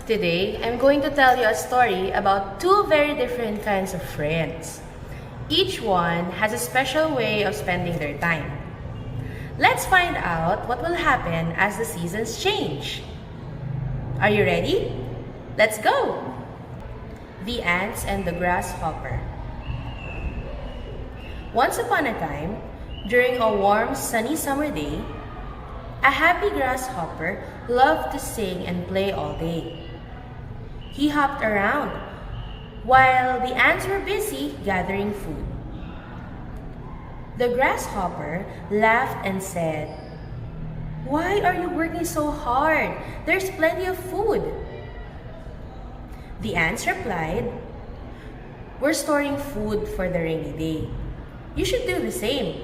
Today, I'm going to tell you a story about two very different kinds of friends. Each one has a special way of spending their time. Let's find out what will happen as the seasons change. Are you ready? Let's go! The Ants and the Grasshopper. Once upon a time, during a warm, sunny summer day, a happy grasshopper loved to sing and play all day. He hopped around while the ants were busy gathering food. The grasshopper laughed and said, "Why are you working so hard? There's plenty of food." The ants replied, "We're storing food for the rainy day. You should do the same."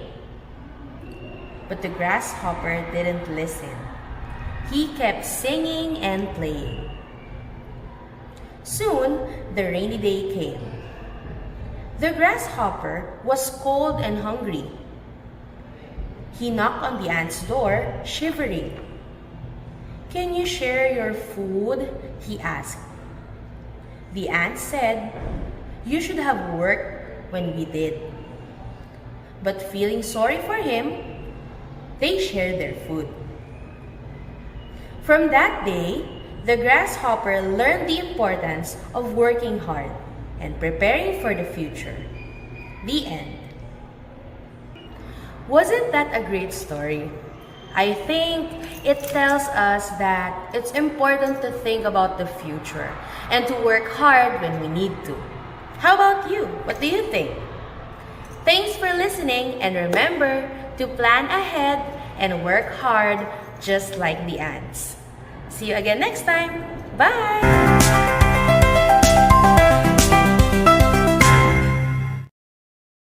But the grasshopper didn't listen. He kept singing and playing. Soon, the rainy day came. The grasshopper was cold and hungry. He knocked on the ant's door, shivering. "Can you share your food?" he asked. The ant said, "You should have worked when we did." But feeling sorry for him, they shared their food. From that day, the grasshopper learned the importance of working hard and preparing for the future. The end. Wasn't that a great story? I think it tells us that it's important to think about the future and to work hard when we need to. How about you? What do you think? Thanks for listening, and remember to plan ahead and work hard just like the ants. See you again next time. Bye!